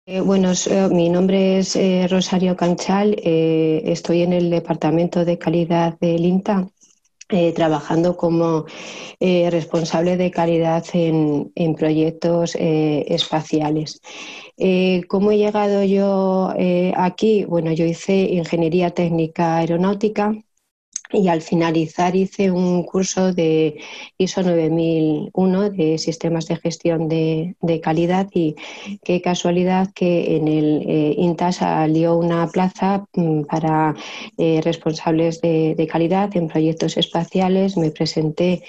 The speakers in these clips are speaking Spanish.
Mi nombre es Rosario Canchal, estoy en el Departamento de Calidad del INTA, trabajando como responsable de calidad en proyectos espaciales. ¿Cómo he llegado yo aquí? Bueno, yo hice Ingeniería Técnica Aeronáutica y al finalizar hice un curso de ISO 9001 de sistemas de gestión de calidad, y qué casualidad que en el INTA salió una plaza para responsables de calidad en proyectos espaciales. Me presenté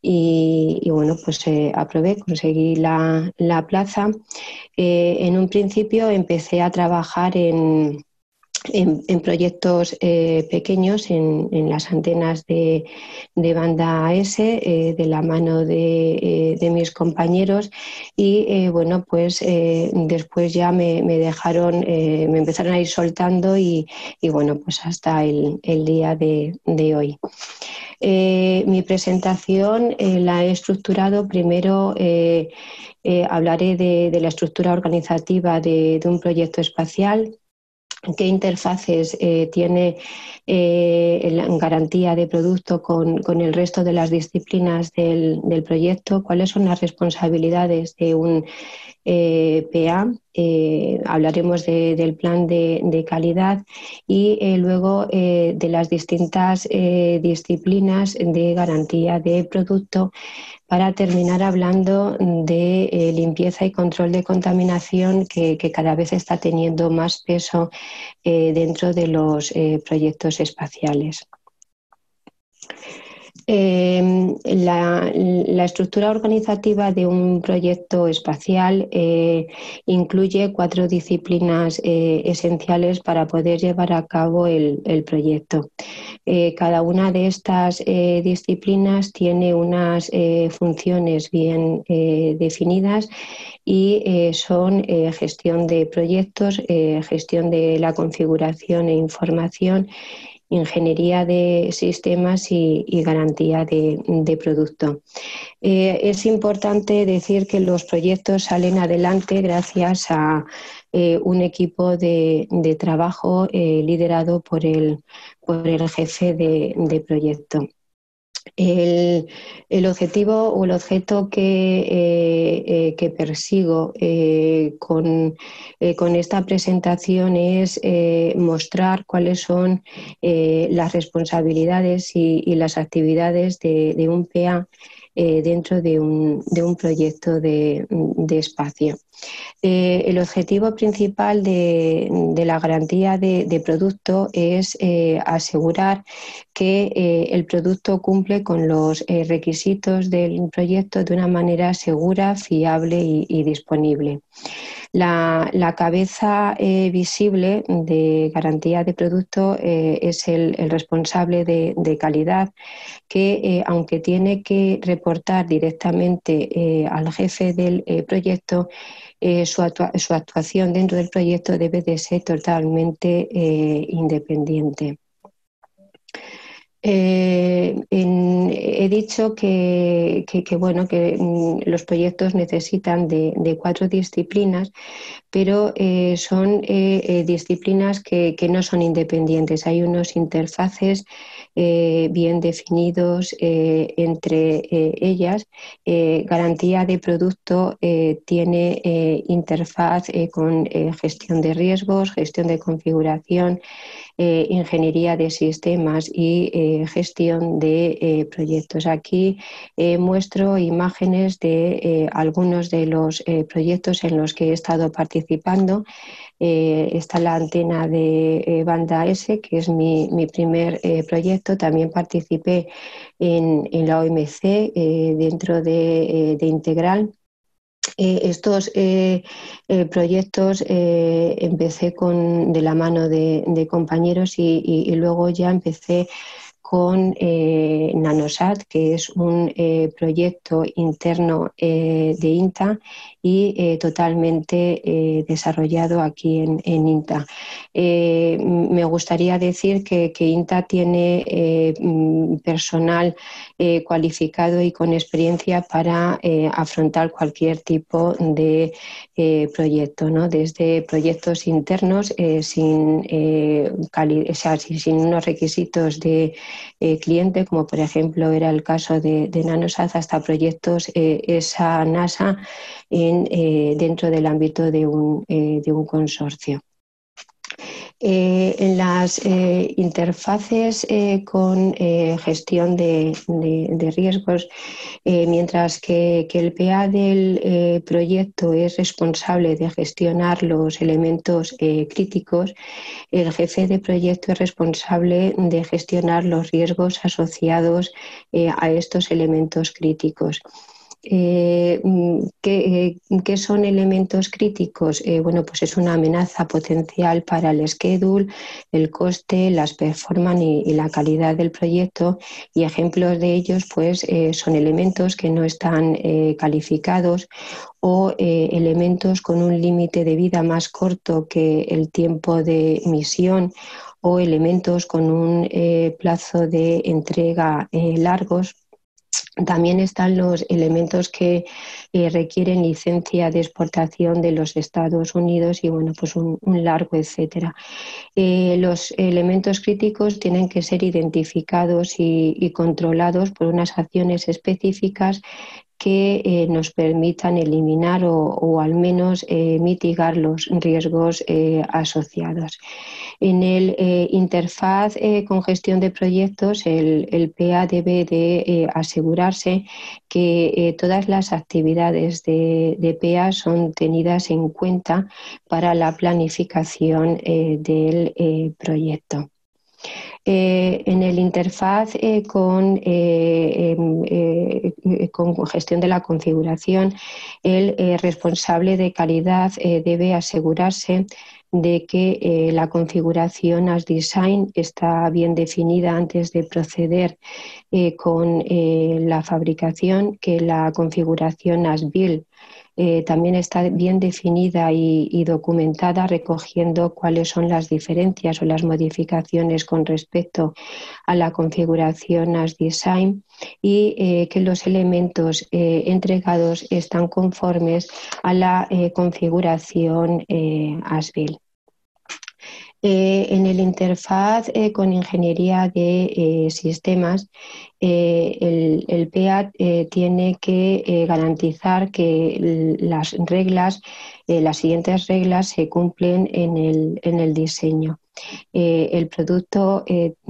y bueno, pues aprobé, conseguí la plaza. En un principio empecé a trabajar en proyectos pequeños en las antenas de banda S, de la mano de mis compañeros, y bueno, pues después ya me dejaron, me empezaron a ir soltando y bueno, pues hasta el día de hoy. Mi presentación la he estructurado primero. Hablaré de la estructura organizativa de un proyecto espacial, qué interfaces tiene en garantía de producto con el resto de las disciplinas del proyecto, cuáles son las responsabilidades de un PA. Hablaremos del plan de calidad y luego de las distintas disciplinas de garantía de producto, para terminar hablando de limpieza y control de contaminación, que cada vez está teniendo más peso dentro de los proyectos espaciales. La estructura organizativa de un proyecto espacial incluye 4 disciplinas esenciales para poder llevar a cabo el proyecto. Cada una de estas disciplinas tiene unas funciones bien definidas, y son gestión de proyectos, gestión de la configuración e información, ingeniería de sistemas y garantía de producto. Es importante decir que los proyectos salen adelante gracias a un equipo de trabajo liderado por el jefe de proyecto. El objetivo o el objeto que persigo con esta presentación es mostrar cuáles son las responsabilidades y las actividades de un PA dentro de un proyecto de espacio. El objetivo principal de la garantía de producto es asegurar que el producto cumple con los requisitos del proyecto de una manera segura, fiable y disponible. La cabeza visible de garantía de producto es el responsable de calidad, que aunque tiene que reportar directamente al jefe del proyecto, su actuación dentro del proyecto debe de ser totalmente independiente. He dicho que los proyectos necesitan de 4 disciplinas, pero son disciplinas que no son independientes. Hay unos interfaces bien definidos entre ellas. Garantía de producto tiene interfaz con gestión de riesgos, gestión de configuración, ingeniería de sistemas y gestión de proyectos. Aquí muestro imágenes de algunos de los proyectos en los que he estado participando. Está la antena de banda S, que es mi primer proyecto. También participé en la OMC dentro de Integral. Estos proyectos empecé de la mano de compañeros y luego ya empecé con Nanosat, que es un proyecto interno de INTA y totalmente desarrollado aquí en INTA. Me gustaría decir que INTA tiene personal cualificado y con experiencia para afrontar cualquier tipo de proyecto, ¿no? Desde proyectos internos sin unos requisitos de cliente, como por ejemplo era el caso de Nanosat, hasta proyectos ESA, NASA dentro del ámbito de un consorcio. En las interfaces con gestión de riesgos, mientras que el PA del proyecto es responsable de gestionar los elementos críticos, el jefe de proyecto es responsable de gestionar los riesgos asociados a estos elementos críticos. ¿Qué son elementos críticos? Bueno, pues es una amenaza potencial para el schedule, el coste, las performance y la calidad del proyecto, y ejemplos de ellos pues son elementos que no están calificados o elementos con un límite de vida más corto que el tiempo de misión, o elementos con un plazo de entrega largos. También están los elementos que requieren licencia de exportación de los Estados Unidos y bueno, pues un largo etcétera. Los elementos críticos tienen que ser identificados y controlados por unas acciones específicas que nos permitan eliminar o al menos mitigar los riesgos asociados. En el interfaz con gestión de proyectos, el PA debe de asegurarse que todas las actividades de PA son tenidas en cuenta para la planificación del proyecto. En el interfaz con gestión de la configuración, el responsable de calidad debe asegurarse de que la configuración as design está bien definida antes de proceder con la fabricación, que la configuración as build también está bien definida y documentada, recogiendo cuáles son las diferencias o las modificaciones con respecto a la configuración as design, y que los elementos entregados están conformes a la configuración as build. En el interfaz con ingeniería de sistemas, el PA tiene que garantizar que las reglas, las siguientes reglas se cumplen en el diseño. El producto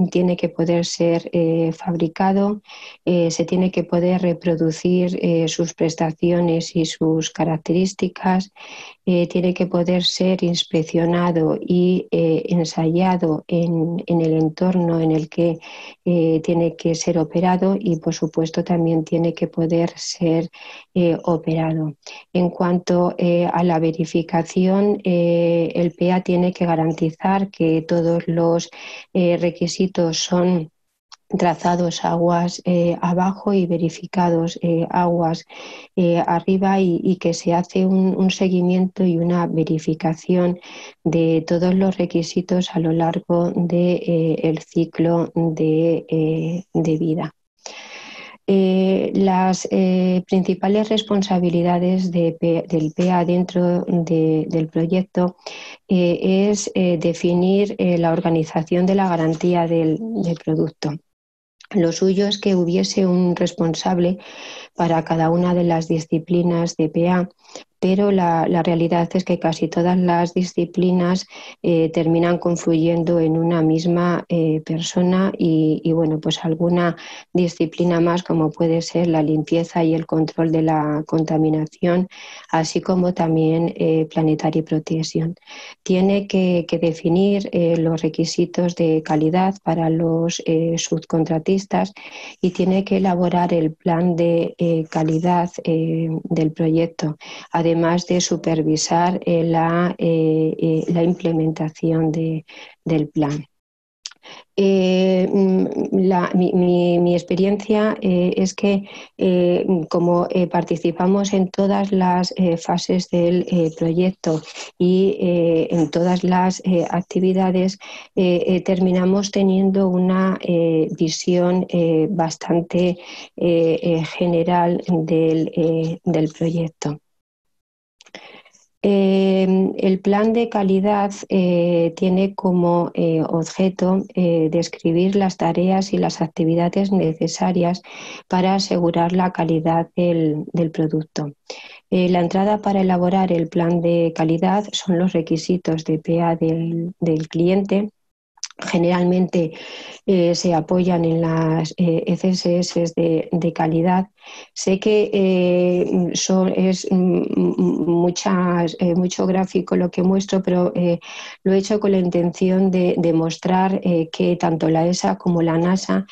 tiene que poder ser fabricado, se tiene que poder reproducir sus prestaciones y sus características, tiene que poder ser inspeccionado y ensayado en el entorno en el que tiene que ser operado, y por supuesto también tiene que poder ser operado. En cuanto a la verificación, el PA tiene que garantizar que todos los requisitos son trazados aguas abajo y verificados aguas arriba, y que se hace un seguimiento y una verificación de todos los requisitos a lo largo del ciclo de vida. Las principales responsabilidades del PA dentro del proyecto es definir la organización de la garantía del producto. Lo suyo es que hubiese un responsable para cada una de las disciplinas de PA, pero la realidad es que casi todas las disciplinas terminan confluyendo en una misma persona, y bueno, pues alguna disciplina más, como puede ser la limpieza y el control de la contaminación, así como también Planetary Protection. Tiene que definir los requisitos de calidad para los subcontratistas, y tiene que elaborar el plan de calidad del proyecto, además de supervisar la implementación del plan. Mi experiencia es que como participamos en todas las fases del proyecto y en todas las actividades, terminamos teniendo una visión bastante general del proyecto. El plan de calidad tiene como objeto describir las tareas y las actividades necesarias para asegurar la calidad del producto. La entrada para elaborar el plan de calidad son los requisitos de PA del cliente. Generalmente se apoyan en las FSS de calidad. Sé que es mucho gráfico lo que muestro, pero lo he hecho con la intención de demostrar que tanto la ESA como la NASA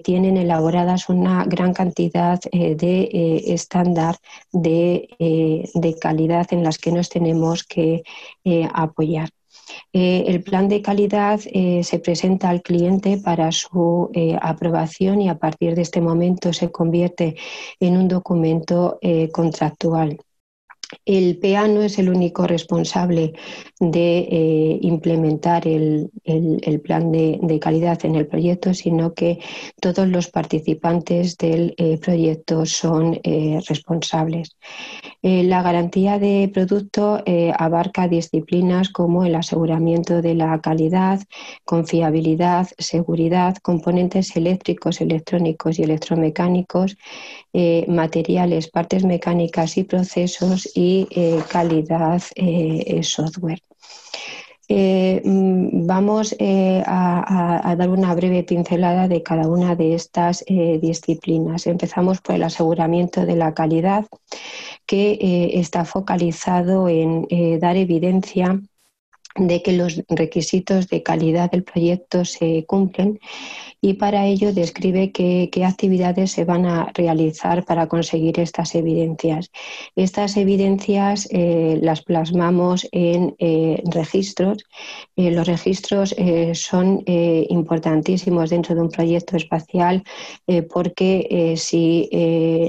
tienen elaboradas una gran cantidad de estándar de calidad en las que nos tenemos que apoyar. El plan de calidad se presenta al cliente para su aprobación y a partir de este momento se convierte en un documento contractual. El PA no es el único responsable de implementar el plan de calidad en el proyecto, sino que todos los participantes del proyecto son responsables. La garantía de producto abarca disciplinas como el aseguramiento de la calidad, confiabilidad, seguridad, componentes eléctricos, electrónicos y electromecánicos, materiales, partes mecánicas y procesos y calidad software. Vamos a dar una breve pincelada de cada una de estas disciplinas. Empezamos por el aseguramiento de la calidad, que está focalizado en dar evidencia de que los requisitos de calidad del proyecto se cumplen y para ello describe qué actividades se van a realizar para conseguir estas evidencias. Estas evidencias las plasmamos en registros. Los registros son importantísimos dentro de un proyecto espacial porque si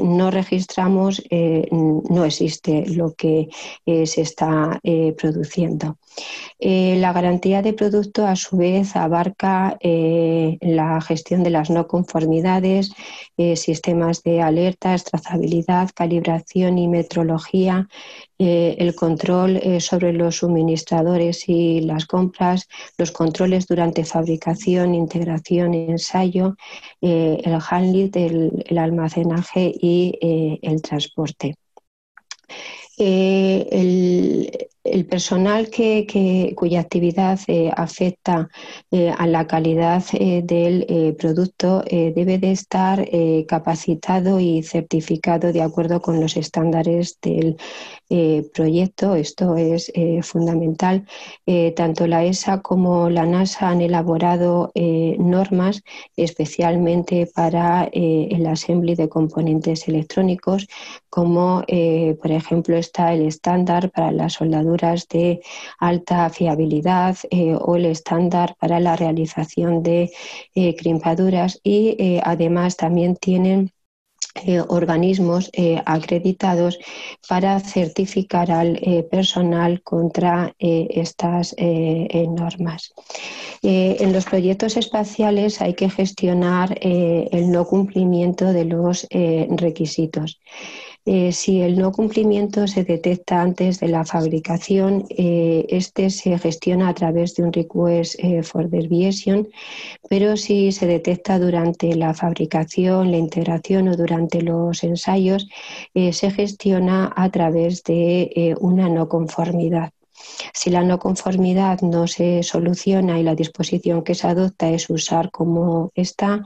no registramos no existe lo que se está produciendo. La garantía de producto, a su vez, abarca la gestión de las no conformidades, sistemas de alertas, trazabilidad, calibración y metrología, el control sobre los suministradores y las compras, los controles durante fabricación, integración y ensayo, el handling, el almacenaje y el transporte. El personal cuya actividad afecta a la calidad del producto debe de estar capacitado y certificado de acuerdo con los estándares del proyecto. Esto es fundamental. Tanto la ESA como la NASA han elaborado normas especialmente para el assembly de componentes electrónicos, como por ejemplo está el estándar para las soldaduras de alta fiabilidad o el estándar para la realización de crimpaduras y además también tienen organismos acreditados para certificar al personal contra estas normas. En los proyectos espaciales hay que gestionar el no cumplimiento de los requisitos. Si el no cumplimiento se detecta antes de la fabricación, este se gestiona a través de un request for deviation, pero si se detecta durante la fabricación, la integración o durante los ensayos, se gestiona a través de una no conformidad. Si la no conformidad no se soluciona y la disposición que se adopta es usar como está,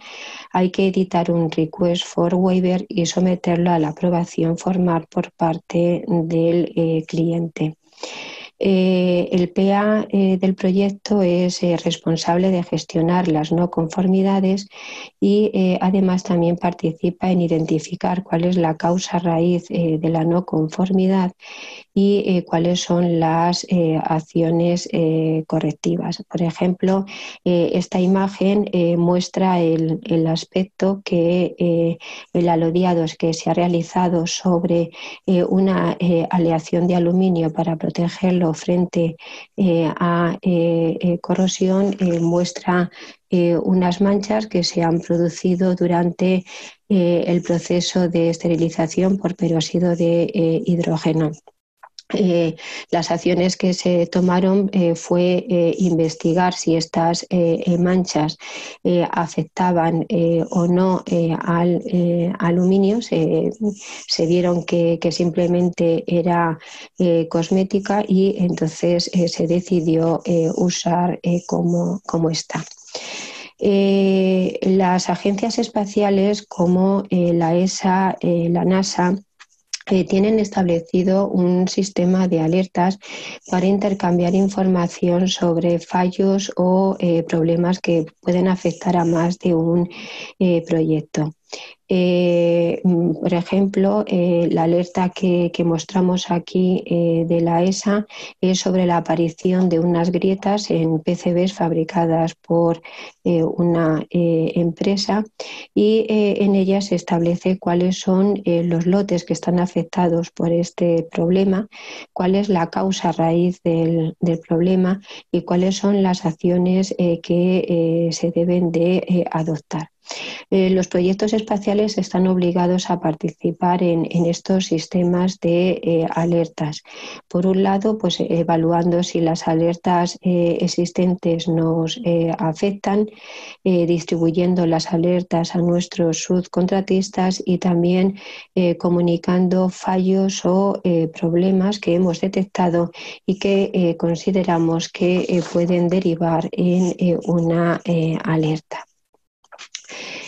hay que editar un request for waiver y someterlo a la aprobación formal por parte del cliente. El PA del proyecto es responsable de gestionar las no conformidades y además también participa en identificar cuál es la causa raíz de la no conformidad y cuáles son las acciones correctivas. Por ejemplo, esta imagen muestra el aspecto que el alodiado que se ha realizado sobre una aleación de aluminio para protegerlo frente a corrosión muestra unas manchas que se han producido durante el proceso de esterilización por peróxido de hidrógeno. Las acciones que se tomaron fue investigar si estas manchas afectaban o no al aluminio. Se vieron que simplemente era cosmética y entonces se decidió usar como está. Las agencias espaciales como la ESA, la NASA, tienen establecido un sistema de alertas para intercambiar información sobre fallos o problemas que pueden afectar a más de un proyecto. Por ejemplo, la alerta que mostramos aquí de la ESA es sobre la aparición de unas grietas en PCBs fabricadas por una empresa y en ellas se establece cuáles son los lotes que están afectados por este problema, cuál es la causa raíz del problema y cuáles son las acciones que se deben de adoptar. Los proyectos espaciales están obligados a participar en estos sistemas de alertas. Por un lado, pues evaluando si las alertas existentes nos afectan, distribuyendo las alertas a nuestros subcontratistas y también comunicando fallos o problemas que hemos detectado y que consideramos que pueden derivar en una alerta.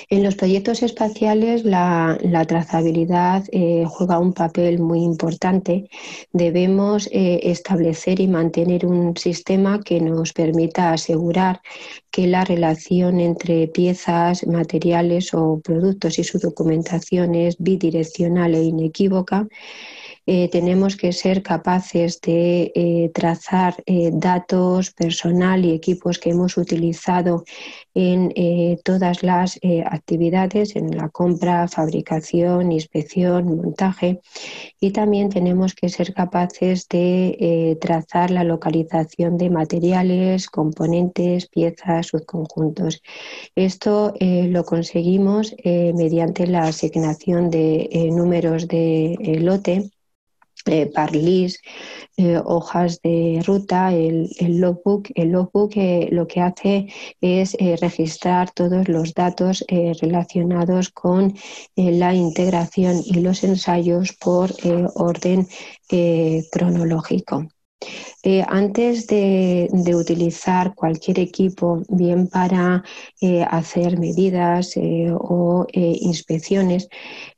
En los proyectos espaciales la trazabilidad juega un papel muy importante. Debemos establecer y mantener un sistema que nos permita asegurar que la relación entre piezas, materiales o productos y su documentación es bidireccional e inequívoca. Tenemos que ser capaces de trazar datos, personal y equipos que hemos utilizado en todas las actividades, en la compra, fabricación, inspección, montaje, y también tenemos que ser capaces de trazar la localización de materiales, componentes, piezas, subconjuntos. Esto lo conseguimos mediante la asignación de números de lote, par list, hojas de ruta, el logbook. El logbook lo que hace es registrar todos los datos relacionados con la integración y los ensayos por orden cronológico. Antes de utilizar cualquier equipo, bien para hacer medidas o inspecciones,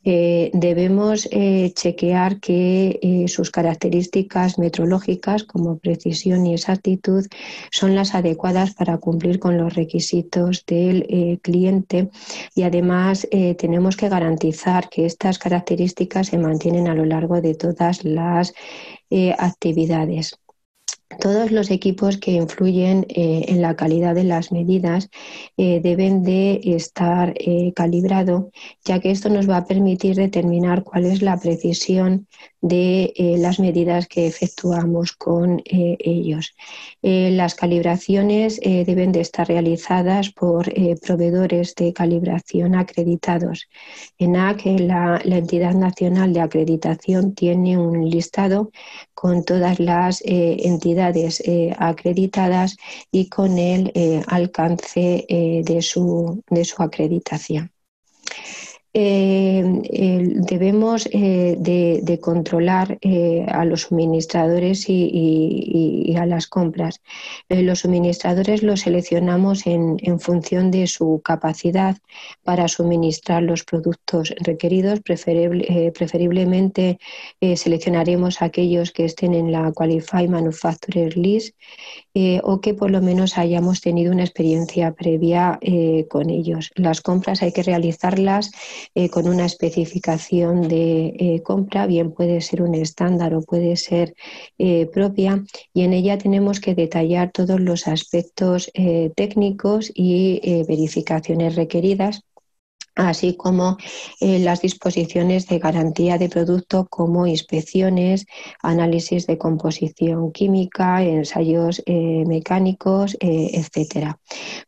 debemos chequear que sus características metrológicas como precisión y exactitud son las adecuadas para cumplir con los requisitos del cliente y además tenemos que garantizar que estas características se mantienen a lo largo de todas las actividades. Todos los equipos que influyen en la calidad de las medidas deben de estar calibrados, ya que esto nos va a permitir determinar cuál es la precisión de las medidas que efectuamos con ellos. Las calibraciones deben de estar realizadas por proveedores de calibración acreditados. ENAC, la entidad nacional de acreditación, tiene un listado con todas las entidades acreditadas y con el alcance de su acreditación. Debemos de controlar a los suministradores y a las compras. Los suministradores los seleccionamos en función de su capacidad para suministrar los productos requeridos. Preferiblemente seleccionaremos aquellos que estén en la Qualified Manufacturer List, o que por lo menos hayamos tenido una experiencia previa con ellos. Las compras hay que realizarlas con una especificación de compra, bien puede ser un estándar o puede ser propia, y en ella tenemos que detallar todos los aspectos técnicos y verificaciones requeridas, así como las disposiciones de garantía de producto, como inspecciones, análisis de composición química, ensayos mecánicos, etcétera.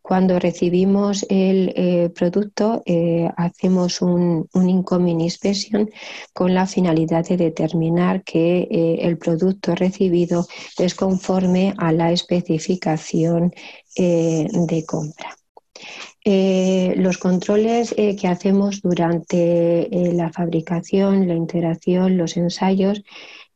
Cuando recibimos el producto, hacemos un incoming inspection con la finalidad de determinar que el producto recibido es conforme a la especificación de compra. Los controles que hacemos durante la fabricación, la integración, los ensayos,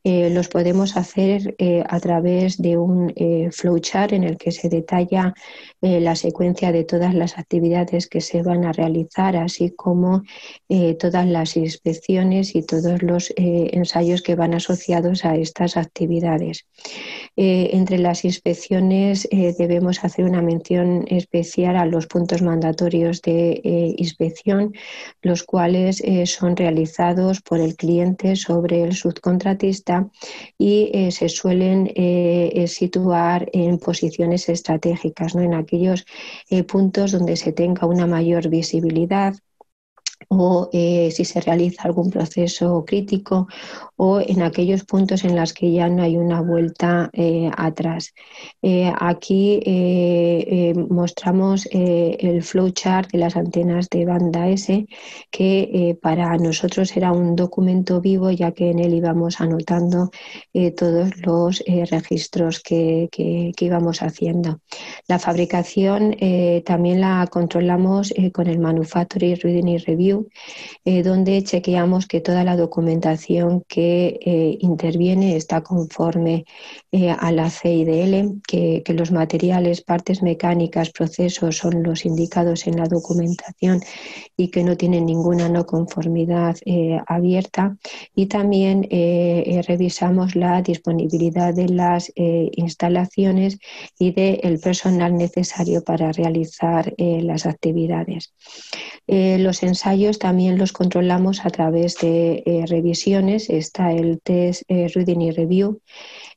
los podemos hacer a través de un flowchart en el que se detalla la secuencia de todas las actividades que se van a realizar, así como todas las inspecciones y todos los ensayos que van asociados a estas actividades. Entre las inspecciones debemos hacer una mención especial a los puntos mandatorios de inspección, los cuales son realizados por el cliente sobre el subcontratista y se suelen situar en posiciones estratégicas, ¿no? En aquellos puntos donde se tenga una mayor visibilidad, o si se realiza algún proceso crítico, o en aquellos puntos en los que ya no hay una vuelta atrás. Aquí mostramos el flowchart de las antenas de banda S, que para nosotros era un documento vivo, ya que en él íbamos anotando todos los registros que íbamos haciendo. La fabricación también la controlamos con el Manufacturing Reading Review, donde chequeamos que toda la documentación que interviene está conforme a la CIDL, que los materiales, partes mecánicas, procesos son los indicados en la documentación y que no tienen ninguna no conformidad abierta, y también revisamos la disponibilidad de las instalaciones y del personal necesario para realizar las actividades. Los ensayos también los controlamos a través de revisiones. Está el test Reading y Review,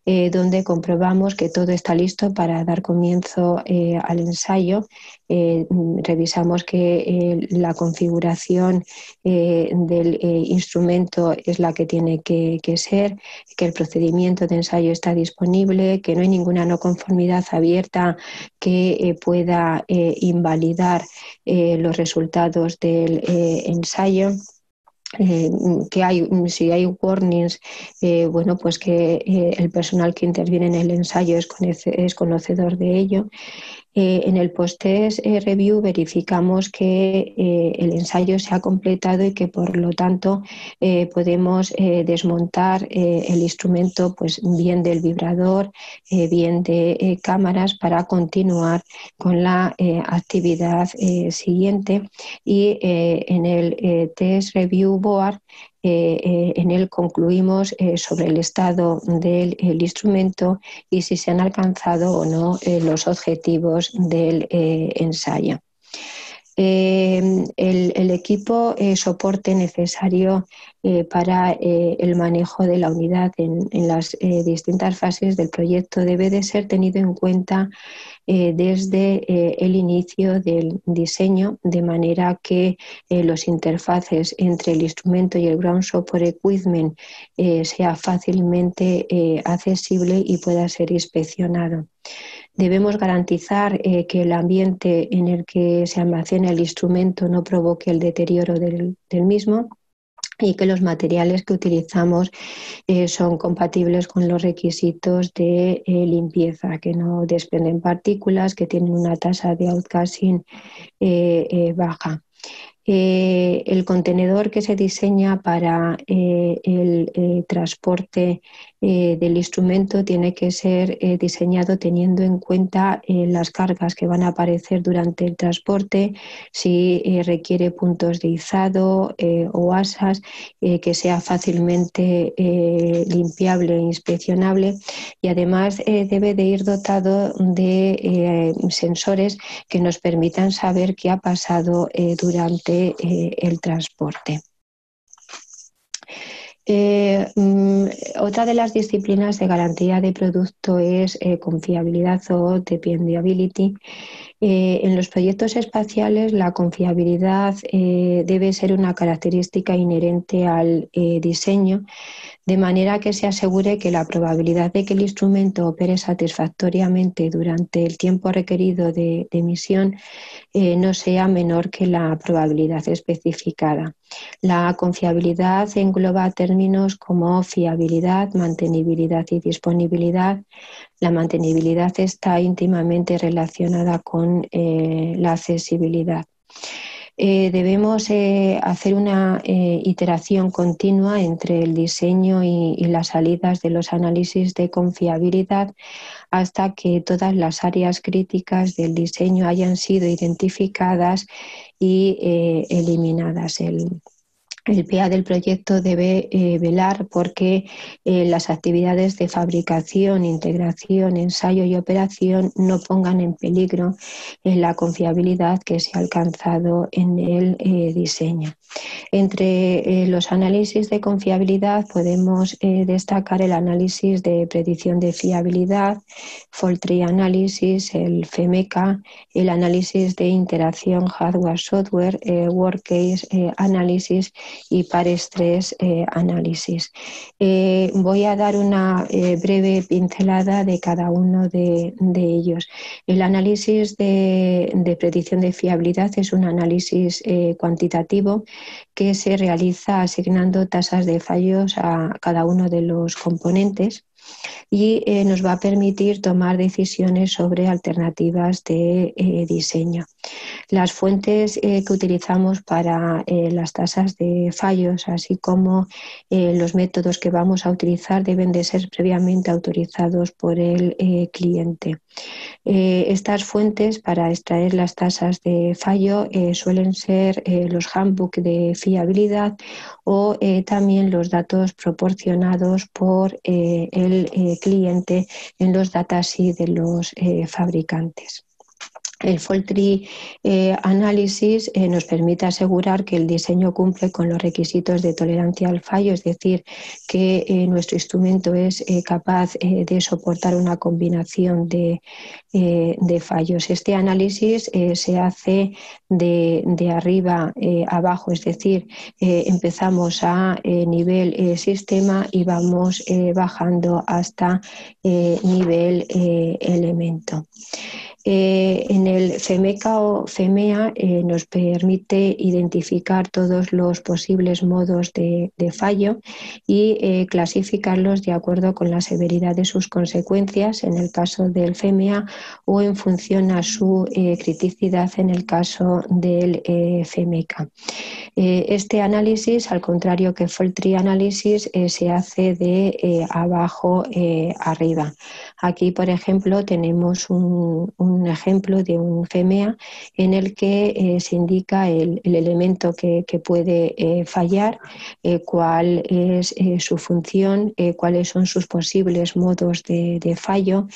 donde comprobamos que todo está listo para dar comienzo al ensayo. Revisamos que la configuración del instrumento es la que tiene que ser, que el procedimiento de ensayo está disponible, que no hay ninguna no conformidad abierta que pueda invalidar los resultados del ensayo. Si hay warnings, bueno, pues que el personal que interviene en el ensayo es conocedor de ello. En el post-test review verificamos que el ensayo se ha completado y que por lo tanto podemos desmontar el instrumento, pues bien del vibrador, bien de cámaras, para continuar con la actividad siguiente. Y en el test review board, en él concluimos sobre el estado del instrumento y si se han alcanzado o no los objetivos del ensayo. El equipo soporte necesario para el manejo de la unidad en las distintas fases del proyecto debe de ser tenido en cuenta desde el inicio del diseño, de manera que los interfaces entre el instrumento y el Ground Support Equipment sea fácilmente accesible y pueda ser inspeccionado. Debemos garantizar que el ambiente en el que se almacena el instrumento no provoque el deterioro del mismo, y que los materiales que utilizamos son compatibles con los requisitos de limpieza, que no desprenden partículas, que tienen una tasa de outgassing baja. El contenedor que se diseña para el transporte del instrumento tiene que ser diseñado teniendo en cuenta las cargas que van a aparecer durante el transporte, si requiere puntos de izado o asas, que sea fácilmente limpiable e inspeccionable, y además debe de ir dotado de sensores que nos permitan saber qué ha pasado durante el transporte. Otra de las disciplinas de garantía de producto es confiabilidad o dependability. En los proyectos espaciales la confiabilidad debe ser una característica inherente al diseño, de manera que se asegure que la probabilidad de que el instrumento opere satisfactoriamente durante el tiempo requerido de misión no sea menor que la probabilidad especificada. La confiabilidad engloba términos como fiabilidad, mantenibilidad y disponibilidad. La mantenibilidad está íntimamente relacionada con la accesibilidad. Debemos hacer una iteración continua entre el diseño y las salidas de los análisis de confiabilidad hasta que todas las áreas críticas del diseño hayan sido identificadas y eliminadas. El PA del proyecto debe velar porque las actividades de fabricación, integración, ensayo y operación no pongan en peligro la confiabilidad que se ha alcanzado en el diseño. Entre los análisis de confiabilidad podemos destacar el análisis de predicción de fiabilidad, Fault Tree Analysis, el FEMECA, el análisis de interacción hardware-software, Workcase Analysis y Pair Stress Analysis. Voy a dar una breve pincelada de cada uno de ellos. El análisis de predicción de fiabilidad es un análisis cuantitativo que se realiza asignando tasas de fallos a cada uno de los componentes y nos va a permitir tomar decisiones sobre alternativas de diseño. Las fuentes que utilizamos para las tasas de fallos, así como los métodos que vamos a utilizar, deben de ser previamente autorizados por el cliente. Estas fuentes para extraer las tasas de fallo suelen ser los handbook de fiabilidad o también los datos proporcionados por el cliente en los datasheets de los fabricantes. El Fault Tree Analysis nos permite asegurar que el diseño cumple con los requisitos de tolerancia al fallo, es decir, que nuestro instrumento es capaz de soportar una combinación de fallos. Este análisis se hace de arriba abajo, es decir, empezamos a nivel sistema y vamos bajando hasta nivel elemento. En el FEMECA o FEMEA nos permite identificar todos los posibles modos de fallo y clasificarlos de acuerdo con la severidad de sus consecuencias en el caso del FEMEA o en función a su criticidad en el caso del FEMECA. Este análisis, al contrario que Fault Tree Analysis, se hace de abajo arriba. Aquí, por ejemplo, tenemos un ejemplo de un FEMEA en el que se indica el elemento que puede fallar, cuál es su función, cuáles son sus posibles modos de fallo,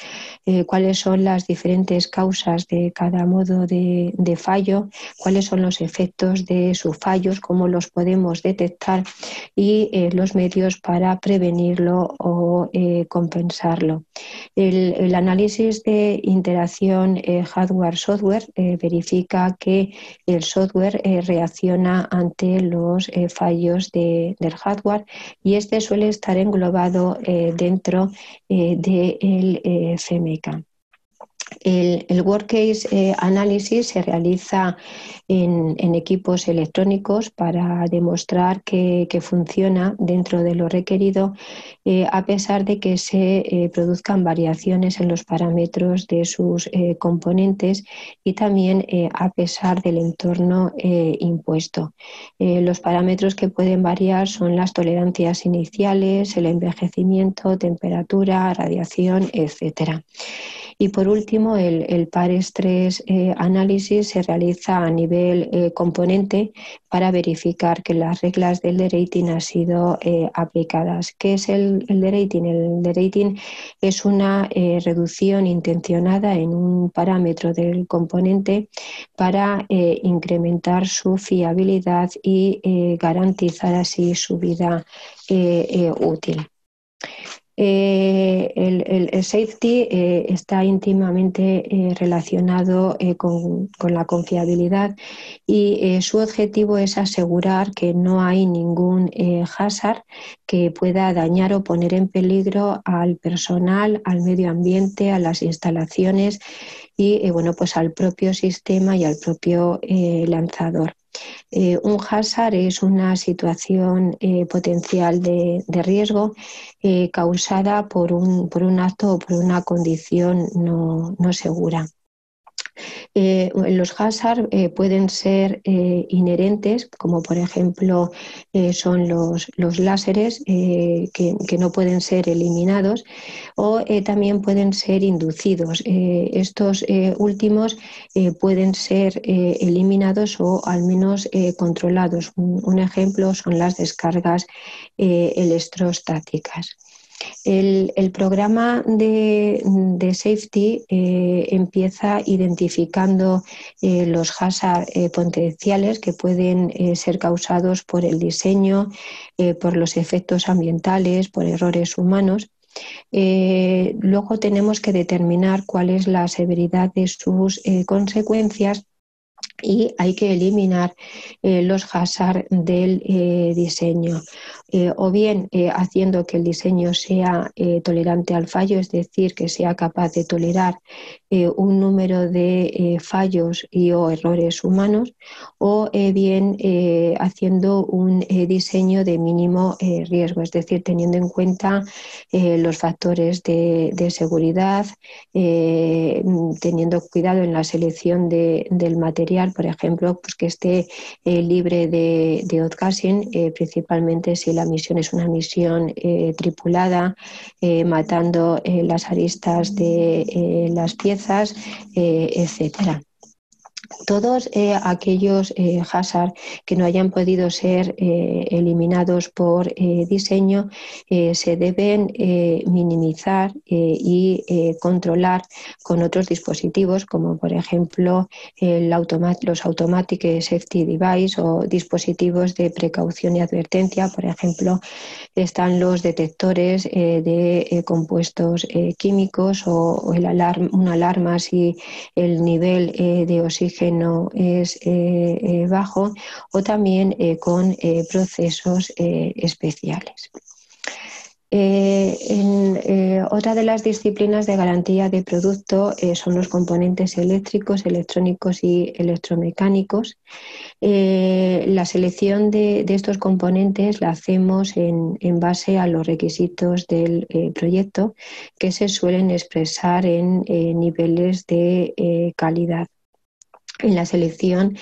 cuáles son las diferentes causas de cada modo de fallo, cuáles son los efectos de sus fallos, cómo los podemos detectar y los medios para prevenirlo o compensarlo. El análisis de interacción hardware-software verifica que el software reacciona ante los fallos del hardware y este suele estar englobado dentro del FEMECA. El work case análisis se realiza en equipos electrónicos para demostrar que funciona dentro de lo requerido, a pesar de que se produzcan variaciones en los parámetros de sus componentes y también a pesar del entorno impuesto. Los parámetros que pueden variar son las tolerancias iniciales, el envejecimiento, temperatura, radiación, etcétera. Y por último, el par estrés análisis se realiza a nivel componente para verificar que las reglas del derating han sido aplicadas. ¿Qué es el derating? El derating es una reducción intencionada en un parámetro del componente para incrementar su fiabilidad y garantizar así su vida útil. El safety está íntimamente relacionado con la confiabilidad y su objetivo es asegurar que no hay ningún hazard que pueda dañar o poner en peligro al personal, al medio ambiente, a las instalaciones y bueno, pues al propio sistema y al propio lanzador. Un hazard es una situación potencial de riesgo causada por un acto o por una condición no segura. Los hazards pueden ser inherentes, como por ejemplo son los láseres que no pueden ser eliminados, o también pueden ser inducidos. Estos últimos pueden ser eliminados o al menos controlados. Un ejemplo son las descargas electrostáticas. El programa de safety empieza identificando los hazards potenciales que pueden ser causados por el diseño, por los efectos ambientales, por errores humanos. Luego tenemos que determinar cuál es la severidad de sus consecuencias y hay que eliminar los hazards del diseño, o bien haciendo que el diseño sea tolerante al fallo, es decir, que sea capaz de tolerar un número de fallos y o errores humanos, o bien haciendo un diseño de mínimo riesgo, es decir, teniendo en cuenta los factores de seguridad, teniendo cuidado en la selección del material, por ejemplo, pues que esté libre de outgassing, principalmente si la misión es una misión tripulada, matando las aristas de las piezas, etcétera. Todos aquellos hazards que no hayan podido ser eliminados por diseño se deben minimizar y controlar con otros dispositivos, como por ejemplo los Automatic Safety Device o dispositivos de precaución y advertencia. Por ejemplo, están los detectores de compuestos químicos o una alarma si el nivel de oxígeno es bajo, o también con procesos especiales. Otra de las disciplinas de garantía de producto son los componentes eléctricos, electrónicos y electromecánicos. La selección de estos componentes la hacemos en base a los requisitos del proyecto, que se suelen expresar en niveles de calidad. En la selección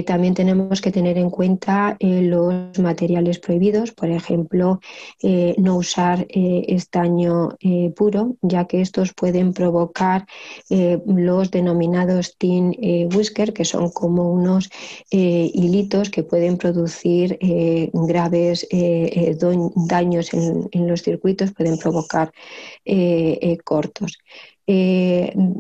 también tenemos que tener en cuenta los materiales prohibidos, por ejemplo, no usar estaño puro, ya que estos pueden provocar los denominados tin whisker, que son como unos hilitos que pueden producir graves daños en los circuitos, pueden provocar cortos.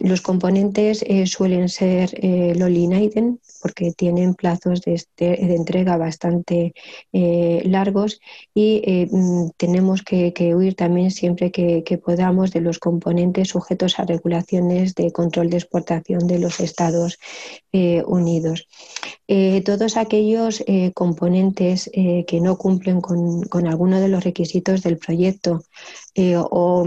Los componentes suelen ser Lolinaiden porque tienen plazos de entrega bastante largos y tenemos que huir también siempre que podamos de los componentes sujetos a regulaciones de control de exportación de los Estados Unidos. Todos aquellos componentes que no cumplen con alguno de los requisitos del proyecto o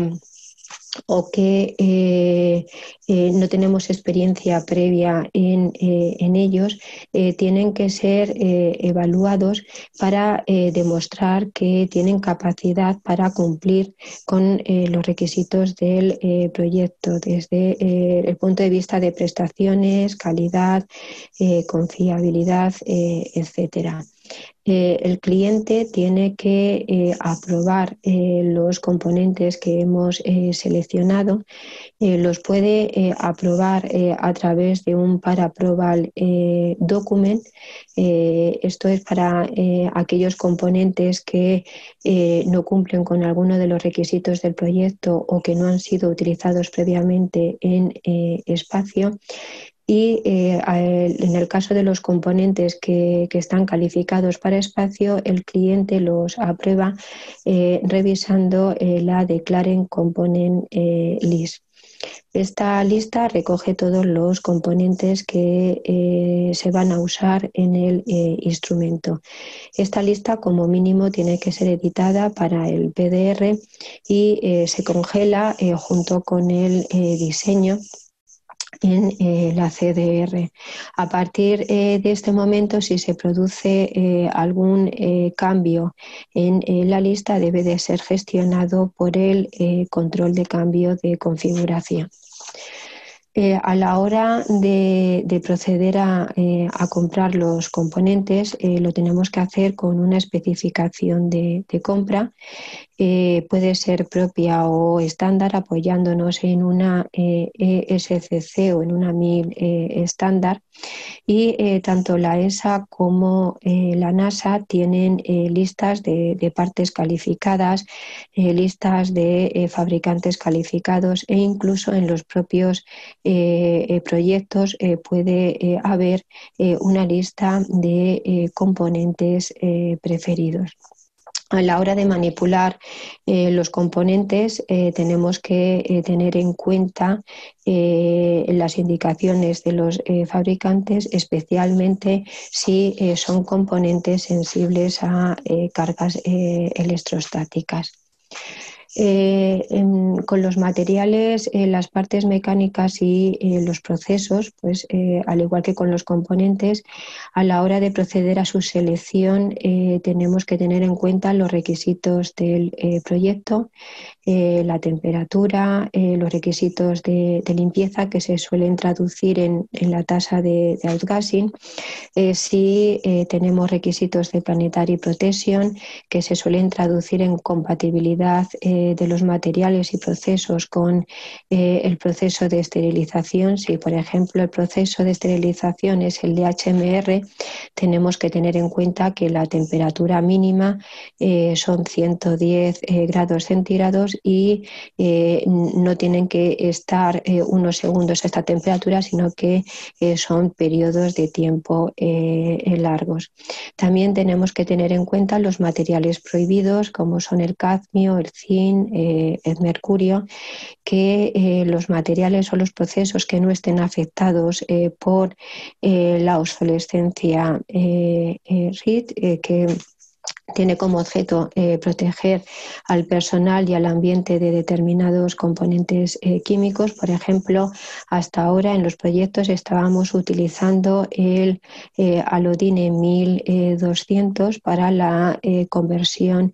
o que no tenemos experiencia previa en ellos, tienen que ser evaluados para demostrar que tienen capacidad para cumplir con los requisitos del proyecto desde el punto de vista de prestaciones, calidad, confiabilidad, etcétera. El cliente tiene que aprobar los componentes que hemos seleccionado. Los puede aprobar a través de un Para-Approval Document. Esto es para aquellos componentes que no cumplen con alguno de los requisitos del proyecto o que no han sido utilizados previamente en espacio. Y en el caso de los componentes que están calificados para espacio, el cliente los aprueba revisando la Declared Component List. Esta lista recoge todos los componentes que se van a usar en el instrumento. Esta lista, como mínimo, tiene que ser editada para el PDR y se congela junto con el diseño en la CDR. A partir de este momento, si se produce algún cambio en la lista, debe de ser gestionado por el control de cambio de configuración. A la hora de proceder a comprar los componentes, lo tenemos que hacer con una especificación de compra. Puede ser propia o estándar, apoyándonos en una ESCC o en una MIL estándar. Y tanto la ESA como la NASA tienen listas de partes calificadas, listas de fabricantes calificados, e incluso en los propios proyectos puede haber una lista de componentes preferidos. A la hora de manipular los componentes tenemos que tener en cuenta las indicaciones de los fabricantes, especialmente si son componentes sensibles a cargas electrostáticas. Con los materiales, las partes mecánicas y los procesos, pues al igual que con los componentes, a la hora de proceder a su selección tenemos que tener en cuenta los requisitos del proyecto, la temperatura, los requisitos de limpieza que se suelen traducir en la tasa de outgassing. Si tenemos requisitos de Planetary Protection que se suelen traducir en compatibilidad de los materiales y procesos con el proceso de esterilización. Si, por ejemplo, el proceso de esterilización es el de HMR, tenemos que tener en cuenta que la temperatura mínima son 110 grados centígrados y no tienen que estar unos segundos a esta temperatura, sino que son periodos de tiempo largos. También tenemos que tener en cuenta los materiales prohibidos, como son el cadmio, el zinc, el mercurio, que los materiales o los procesos que no estén afectados por la obsolescencia REACH, que tiene como objeto proteger al personal y al ambiente de determinados componentes químicos. Por ejemplo, hasta ahora en los proyectos estábamos utilizando el Alodine 1200 para la conversión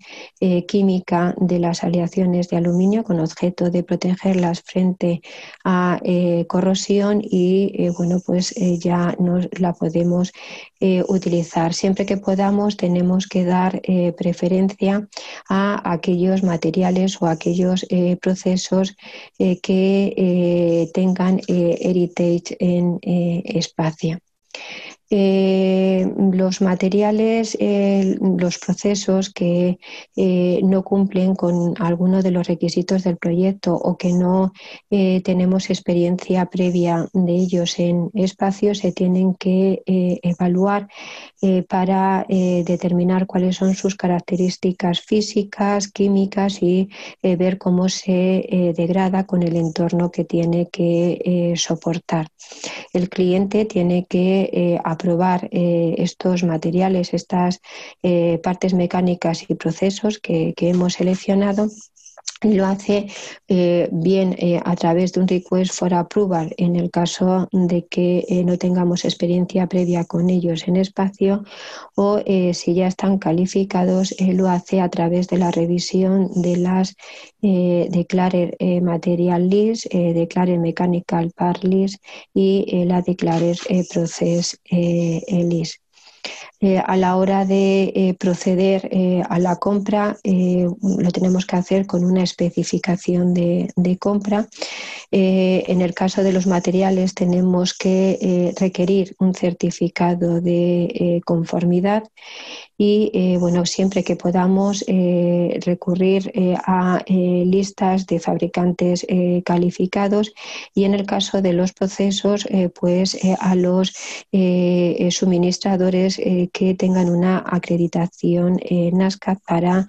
química de las aleaciones de aluminio, con objeto de protegerlas frente a corrosión, y bueno, pues ya nos la podemos utilizar. Siempre que podamos tenemos que dar preferencia a aquellos materiales o a aquellos procesos que tengan heritage en espacio. Los materiales, los procesos que no cumplen con alguno de los requisitos del proyecto o que no tenemos experiencia previa de ellos en espacio, se tienen que evaluar para determinar cuáles son sus características físicas, químicas, y ver cómo se degrada con el entorno que tiene que soportar. El cliente tiene que aprobar estos materiales, estas partes mecánicas y procesos que hemos seleccionado, Lo hace bien a través de un request for approval en el caso de que no tengamos experiencia previa con ellos en espacio, o si ya están calificados, lo hace a través de la revisión de las Declared Material List, Declared Mechanical Part List y la Declared Process List. A la hora de proceder a la compra, lo tenemos que hacer con una especificación de compra. En el caso de los materiales tenemos que requerir un certificado de conformidad y bueno, siempre que podamos recurrir a listas de fabricantes calificados, y en el caso de los procesos pues a los suministradores que tengan una acreditación NASCAR para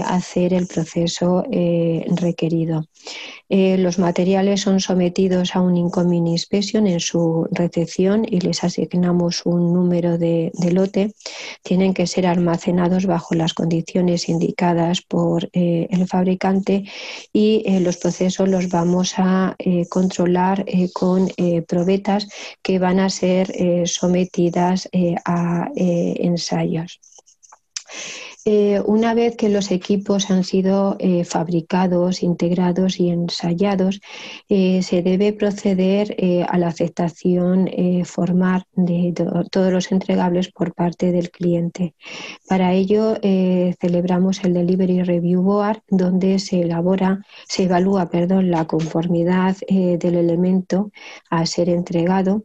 hacer el proceso requerido. Los materiales son sometidos a un Incoming Inspection en su recepción y les asignamos un número de lote. Tienen que ser almacenados bajo las condiciones indicadas por el fabricante, y los procesos los vamos a controlar con probetas que van a ser sometidas a ensayos. Una vez que los equipos han sido fabricados, integrados y ensayados, se debe proceder a la aceptación formal de todos los entregables por parte del cliente. Para ello celebramos el Delivery Review Board, donde se evalúa la conformidad del elemento a ser entregado,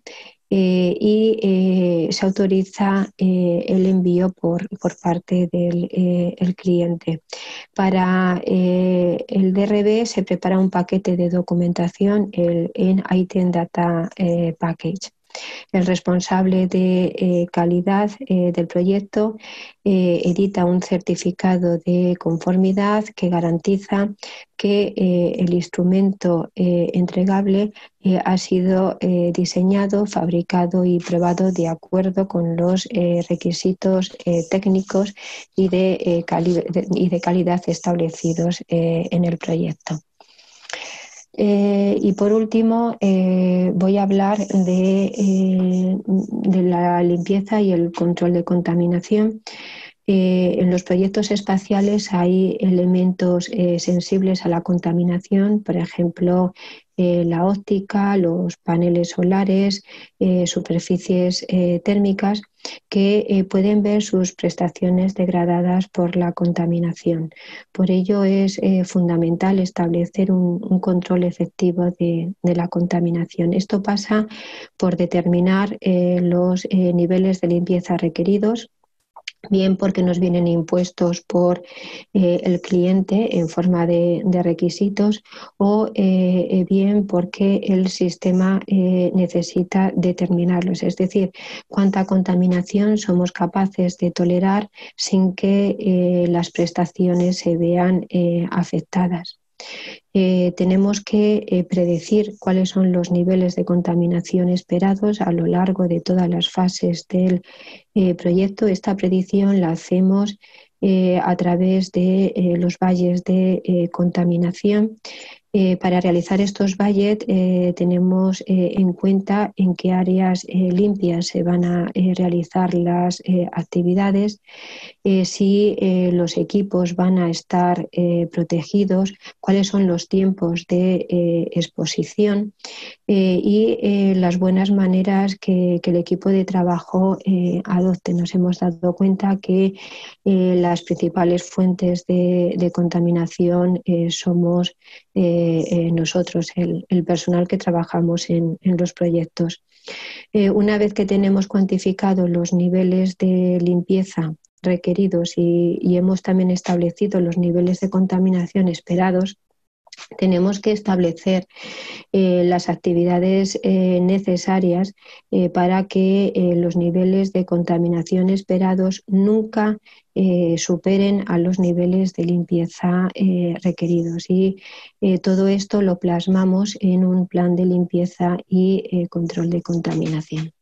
y se autoriza el envío por parte del el cliente. Para el DRB se prepara un paquete de documentación, el Item Data Package. El responsable de calidad del proyecto edita un certificado de conformidad que garantiza que el instrumento entregable ha sido diseñado, fabricado y probado de acuerdo con los requisitos técnicos y de calidad establecidos en el proyecto. Y por último voy a hablar de la limpieza y el control de contaminación. En los proyectos espaciales hay elementos sensibles a la contaminación, por ejemplo, la óptica, los paneles solares, superficies térmicas, que pueden ver sus prestaciones degradadas por la contaminación. Por ello es fundamental establecer un control efectivo de la contaminación. Esto pasa por determinar los niveles de limpieza requeridos, bien porque nos vienen impuestos por el cliente en forma de requisitos, o bien porque el sistema necesita determinarlos, es decir, cuánta contaminación somos capaces de tolerar sin que las prestaciones se vean afectadas. Tenemos que predecir cuáles son los niveles de contaminación esperados a lo largo de todas las fases del proyecto. Esta predicción la hacemos a través de los valles de contaminación. Para realizar estos budgets tenemos en cuenta en qué áreas limpias se van a realizar las actividades, si los equipos van a estar protegidos, cuáles son los tiempos de exposición y las buenas maneras que el equipo de trabajo adopte. Nos hemos dado cuenta que las principales fuentes de contaminación somos nosotros, el personal que trabajamos en los proyectos. Una vez que tenemos cuantificados los niveles de limpieza requeridos y hemos también establecido los niveles de contaminación esperados, tenemos que establecer las actividades necesarias para que los niveles de contaminación esperados nunca superen a los niveles de limpieza requeridos, y todo esto lo plasmamos en un plan de limpieza y control de contaminación.